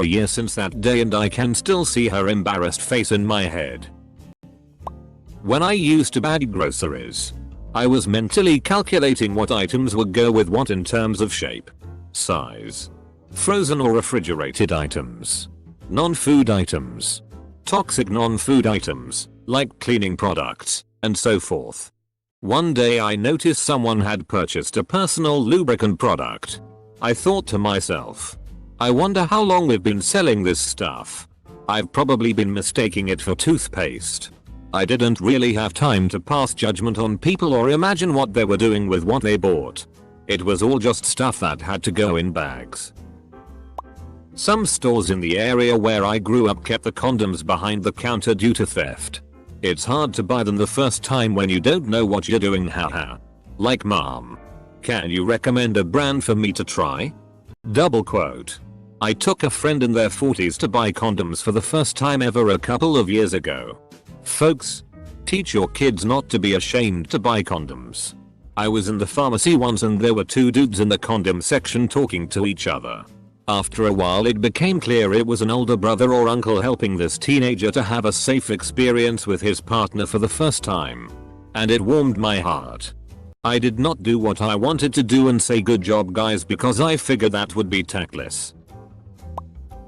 a year since that day and I can still see her embarrassed face in my head. When I used to bag groceries, I was mentally calculating what items would go with what in terms of shape, size, frozen or refrigerated items, non-food items, toxic non-food items, like cleaning products, and so forth. One day I noticed someone had purchased a personal lubricant product. I thought to myself, I wonder how long we've been selling this stuff. I've probably been mistaking it for toothpaste. I didn't really have time to pass judgment on people or imagine what they were doing with what they bought. It was all just stuff that had to go in bags. Some stores in the area where I grew up kept the condoms behind the counter due to theft. It's hard to buy them the first time when you don't know what you're doing, haha. Like, mom, can you recommend a brand for me to try? Double quote. I took a friend in their 40s to buy condoms for the first time ever a couple of years ago. Folks, teach your kids not to be ashamed to buy condoms. I was in the pharmacy once and there were two dudes in the condom section talking to each other. After a while it became clear it was an older brother or uncle helping this teenager to have a safe experience with his partner for the first time. And it warmed my heart. I did not do what I wanted to do and say good job guys because I figured that would be tactless.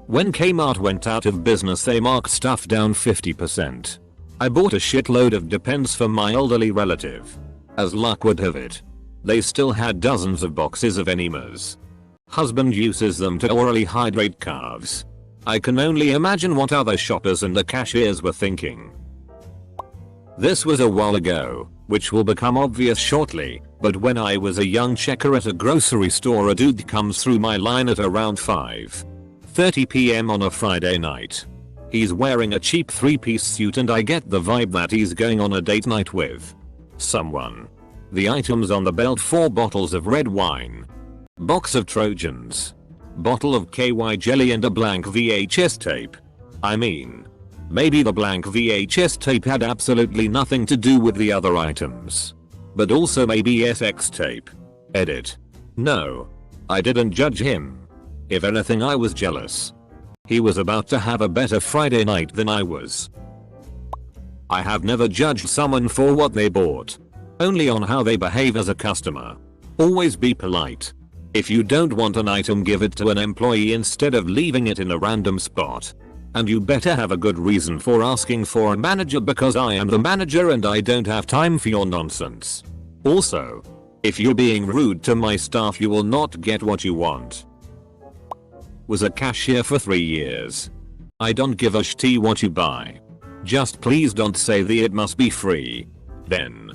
When Kmart went out of business they marked stuff down 50%. I bought a shitload of Depends for my elderly relative. As luck would have it, they still had dozens of boxes of enemas. Husband uses them to orally hydrate calves. I can only imagine what other shoppers and the cashiers were thinking. This was a while ago, which will become obvious shortly, but when I was a young checker at a grocery store a dude comes through my line at around 5:30 PM on a Friday night. He's wearing a cheap 3-piece suit and I get the vibe that he's going on a date night with someone. The items on the belt: 4 bottles of red wine, box of Trojans, bottle of KY jelly and a blank VHS tape. I mean, maybe the blank VHS tape had absolutely nothing to do with the other items. But also maybe SX tape. Edit. No. I didn't judge him. If anything I was jealous. He was about to have a better Friday night than I was. I have never judged someone for what they bought. Only on how they behave as a customer. Always be polite. If you don't want an item give it to an employee instead of leaving it in a random spot. And you better have a good reason for asking for a manager because I am the manager and I don't have time for your nonsense. Also, if you're being rude to my staff you will not get what you want. Was a cashier for 3 years. I don't give a shit what you buy. Just please don't say that it must be free. Then.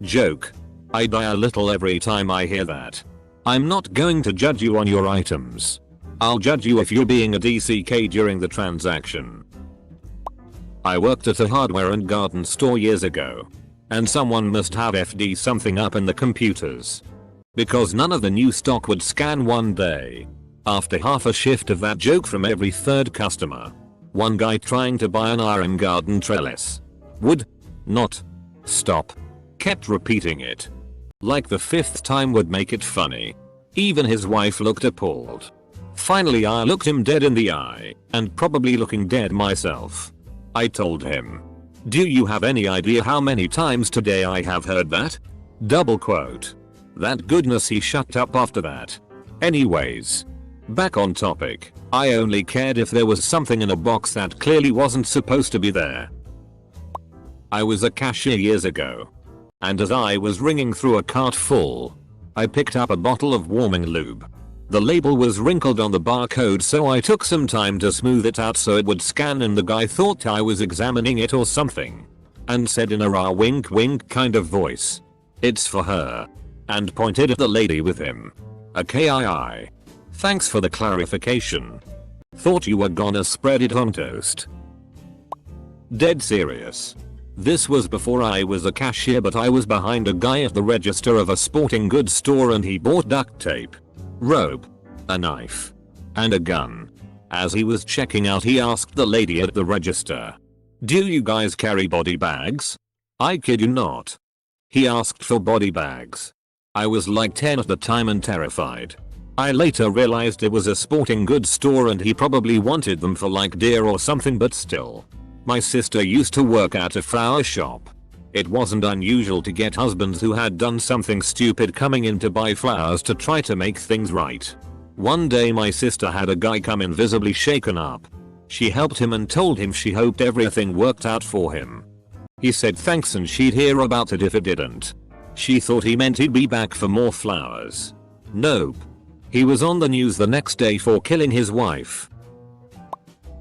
Joke. I die a little every time I hear that. I'm not going to judge you on your items. I'll judge you if you're being a DCK during the transaction. I worked at a hardware and garden store years ago. And someone must have FD something up in the computers. Because none of the new stock would scan one day. After half a shift of that joke from every third customer. One guy trying to buy an iron garden trellis. Would not stop. Kept repeating it. Like the 5th time would make it funny. Even his wife looked appalled. Finally I looked him dead in the eye, and probably looking dead myself. I told him. Do you have any idea how many times today I have heard that? Double quote. That goodness he shut up after that. Anyways. Back on topic. I only cared if there was something in a box that clearly wasn't supposed to be there. I was a cashier years ago. And as I was ringing through a cart full, I picked up a bottle of warming lube. The label was wrinkled on the barcode so I took some time to smooth it out so it would scan and the guy thought I was examining it or something. And said in a rah wink wink kind of voice. It's for her. And pointed at the lady with him. Okay. Thanks for the clarification. Thought you were gonna spread it on toast. Dead serious. This was before I was a cashier but I was behind a guy at the register of a sporting goods store and he bought duct tape, rope, a knife, and a gun. As he was checking out he asked the lady at the register, "Do you guys carry body bags?" I kid you not. He asked for body bags. I was like 10 at the time and terrified. I later realized it was a sporting goods store and he probably wanted them for like deer or something but still. My sister used to work at a flower shop. It wasn't unusual to get husbands who had done something stupid coming in to buy flowers to try to make things right. One day my sister had a guy come in visibly shaken up. She helped him and told him she hoped everything worked out for him. He said thanks and she'd hear about it if it didn't. She thought he meant he'd be back for more flowers. Nope. He was on the news the next day for killing his wife.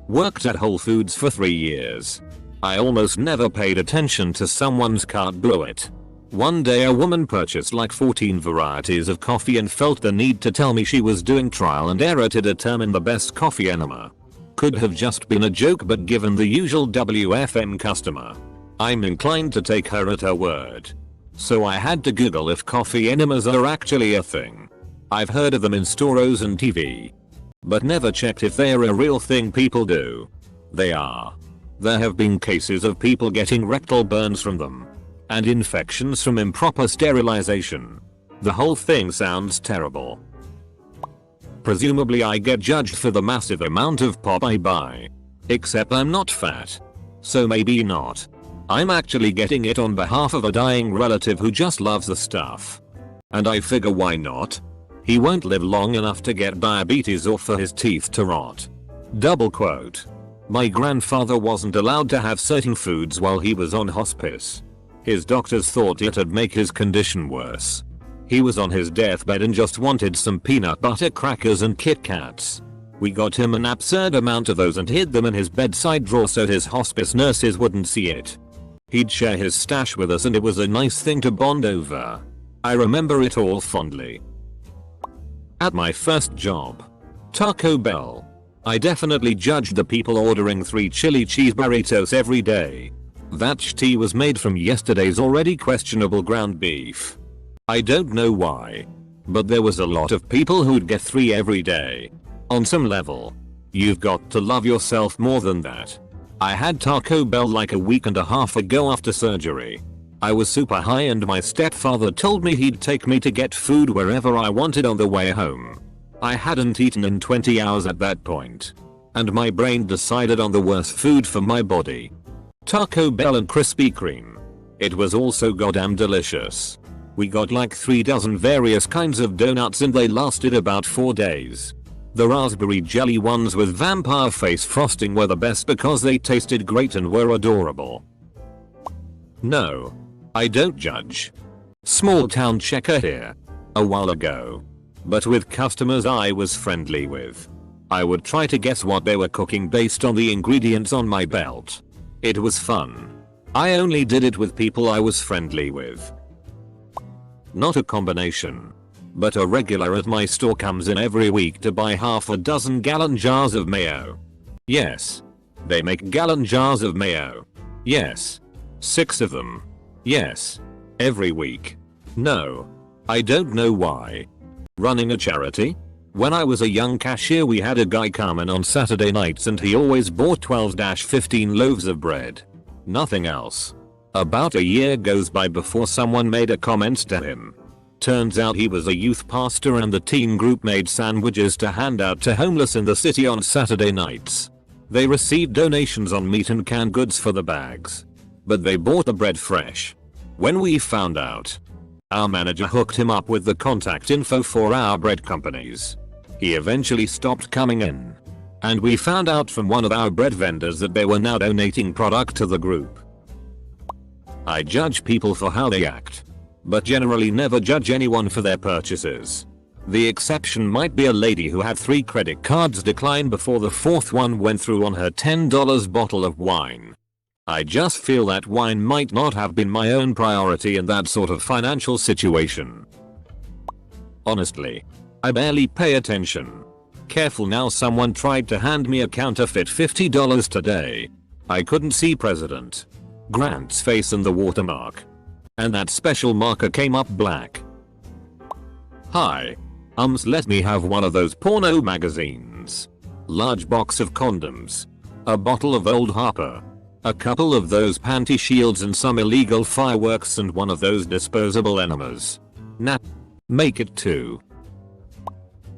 Worked at Whole Foods for 3 years. I almost never paid attention to someone's cart blew it. One day a woman purchased like 14 varieties of coffee and felt the need to tell me she was doing trial and error to determine the best coffee enema. Could have just been a joke but given the usual WFM customer, I'm inclined to take her at her word. So I had to Google if coffee enemas are actually a thing. I've heard of them in stores and TV. But never checked if they're a real thing people do. They are. There have been cases of people getting rectal burns from them. And infections from improper sterilization. The whole thing sounds terrible. Presumably I get judged for the massive amount of pop I buy. Except I'm not fat. So maybe not. I'm actually getting it on behalf of a dying relative who just loves the stuff. And I figure why not? He won't live long enough to get diabetes or for his teeth to rot. Double quote. My grandfather wasn't allowed to have certain foods while he was on hospice. His doctors thought it'd make his condition worse. He was on his deathbed and just wanted some peanut butter crackers and Kit Kats. We got him an absurd amount of those and hid them in his bedside drawer so his hospice nurses wouldn't see it. He'd share his stash with us and it was a nice thing to bond over. I remember it all fondly. At my first job, Taco Bell, I definitely judged the people ordering 3 chili cheese burritos every day. That tea was made from yesterday's already questionable ground beef. I don't know why, but there was a lot of people who'd get 3 every day. On some level, you've got to love yourself more than that. I had Taco Bell like a week and a half ago after surgery. I was super high and my stepfather told me he'd take me to get food wherever I wanted on the way home. I hadn't eaten in 20 hours at that point, and my brain decided on the worst food for my body. Taco Bell and Krispy Kreme. It was also goddamn delicious. We got like 3 dozen various kinds of donuts and they lasted about 4 days. The raspberry jelly ones with vampire face frosting were the best because they tasted great and were adorable. No, I don't judge. Small town checker here. A while ago. But with customers I was friendly with. I would try to guess what they were cooking based on the ingredients on my belt. It was fun. I only did it with people I was friendly with. Not a combination. But a regular at my store comes in every week to buy half a dozen gallon jars of mayo. Yes. They make gallon jars of mayo. Yes. 6 of them. Yes. Every week. No. I don't know why. Running a charity? When I was a young cashier we had a guy come in on Saturday nights and he always bought 12-15 loaves of bread. Nothing else. About a year goes by before someone made a comment to him. Turns out he was a youth pastor and the teen group made sandwiches to hand out to homeless in the city on Saturday nights. They received donations on meat and canned goods for the bags. But they bought the bread fresh. When we found out, our manager hooked him up with the contact info for our bread companies. He eventually stopped coming in. And we found out from one of our bread vendors that they were now donating product to the group. I judge people for how they act, but generally never judge anyone for their purchases. The exception might be a lady who had 3 credit cards decline before the 4th one went through on her $10 bottle of wine. I just feel that wine might not have been my own priority in that sort of financial situation. Honestly, I barely pay attention. Careful now, someone tried to hand me a counterfeit $50 today. I couldn't see President Grant's face in the watermark. And that special marker came up black. Hi. Let me have one of those porno magazines. Large box of condoms. A bottle of Old Harper. A couple of those panty shields and some illegal fireworks and one of those disposable enemas. Nah. Make it 2.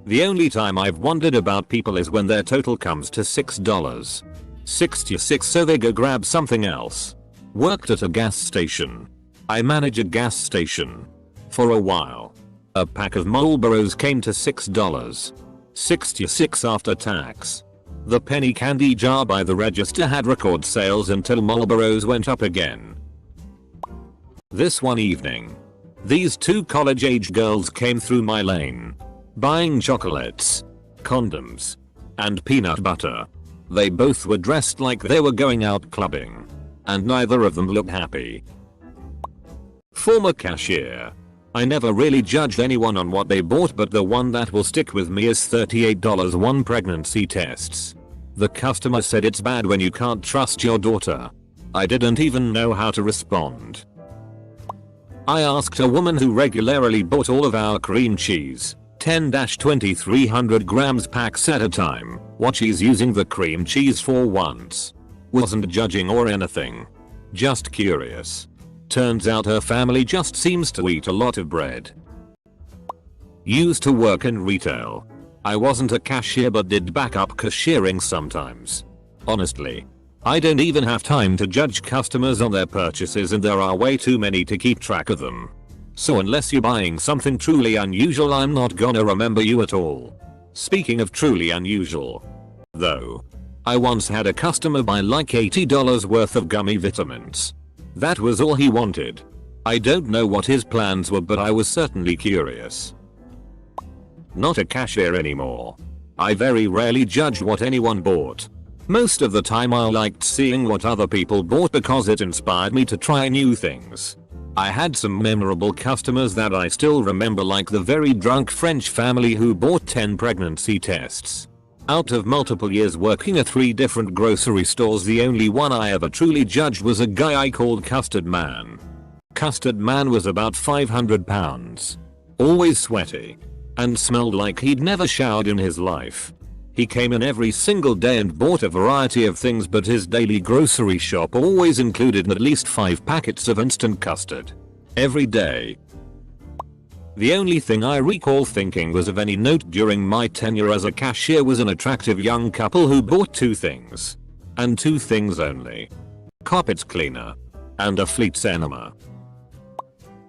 The only time I've wondered about people is when their total comes to $6. 66 so they go grab something else. Worked at a gas station. I manage a gas station. For a while. A pack of Marlboros came to $6. 66 after tax. The penny candy jar by the register had record sales until Marlboros went up again. This one evening, these 2 college-age girls came through my lane. Buying chocolates, condoms, and peanut butter. They both were dressed like they were going out clubbing. And neither of them looked happy. Former cashier. I never really judged anyone on what they bought, but the one that will stick with me is $38 1 pregnancy tests. The customer said it's bad when you can't trust your daughter. I didn't even know how to respond. I asked a woman who regularly bought all of our cream cheese, 10-2300 grams packs at a time. What she's using the cream cheese for once. Wasn't judging or anything. Just curious. Turns out her family just seems to eat a lot of bread. Used to work in retail. I wasn't a cashier but did backup cashiering sometimes. Honestly, I don't even have time to judge customers on their purchases and there are way too many to keep track of them. So unless you're buying something truly unusual, I'm not gonna remember you at all. Speaking of truly unusual, though, I once had a customer buy like $80 worth of gummy vitamins. That was all he wanted. I don't know what his plans were but I was certainly curious. Not a cashier anymore. I very rarely judged what anyone bought. Most of the time I liked seeing what other people bought because it inspired me to try new things. I had some memorable customers that I still remember, like the very drunk French family who bought 10 pregnancy tests. Out of multiple years working at 3 different grocery stores, the only one I ever truly judged was a guy I called Custard Man. Custard Man was about 500 pounds. Always sweaty. And smelled like he'd never showered in his life. He came in every single day and bought a variety of things, but his daily grocery shop always included at least 5 packets of instant custard. Every day. The only thing I recall thinking was of any note during my tenure as a cashier was an attractive young couple who bought 2 things. And 2 things only. Carpet cleaner. And a Fleet's enema.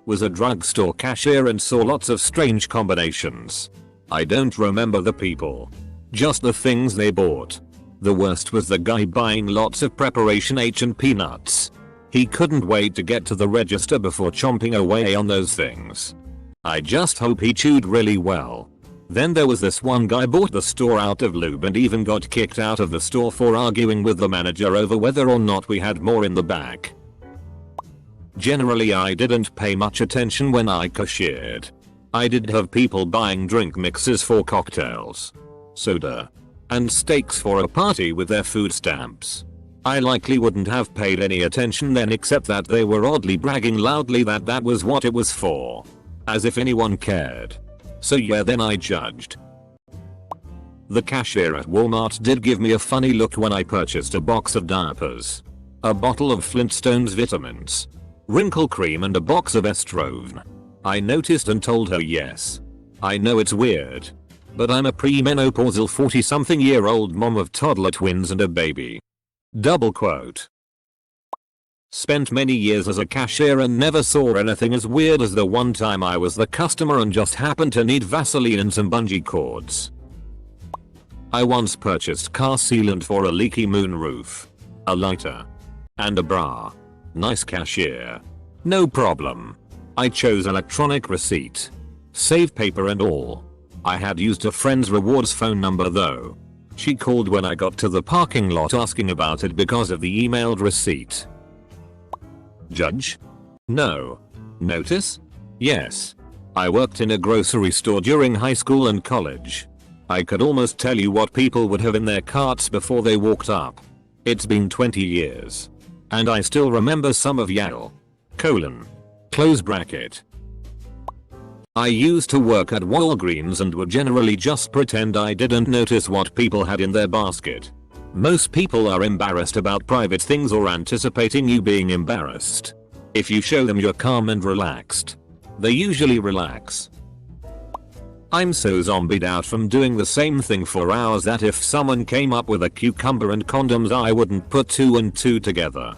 Was a drugstore cashier and saw lots of strange combinations. I don't remember the people. Just the things they bought. The worst was the guy buying lots of preparation H and peanuts. He couldn't wait to get to the register before chomping away on those things. I just hope he chewed really well. Then there was this one guy bought the store out of lube and even got kicked out of the store for arguing with the manager over whether or not we had more in the back. Generally I didn't pay much attention when I cashiered. I did have people buying drink mixes for cocktails, soda, and steaks for a party with their food stamps. I likely wouldn't have paid any attention then, except that they were oddly bragging loudly that that was what it was for. As if anyone cared. So yeah, then I judged. The cashier at Walmart did give me a funny look when I purchased a box of diapers, a bottle of Flintstones vitamins, wrinkle cream and a box of Estrone. I noticed and told her yes. I know it's weird, but I'm a premenopausal 40-something-year-old mom of toddler twins and a baby. Double quote. Spent many years as a cashier and never saw anything as weird as the one time I was the customer and just happened to need Vaseline and some bungee cords. I once purchased car sealant for a leaky moonroof, a lighter, and a bra. Nice cashier. No problem. I chose electronic receipt. Save paper and all. I had used a friend's rewards phone number though. She called when I got to the parking lot asking about it because of the emailed receipt. Judge? No. Notice? Yes. I worked in a grocery store during high school and college. I could almost tell you what people would have in their carts before they walked up. It's been 20 years. And I still remember some of Yale. Close bracket. I used to work at Walgreens and would generally just pretend I didn't notice what people had in their basket. Most people are embarrassed about private things or anticipating you being embarrassed. If you show them you're calm and relaxed, they usually relax. I'm so zombied out from doing the same thing for hours that if someone came up with a cucumber and condoms I wouldn't put 2 and 2 together.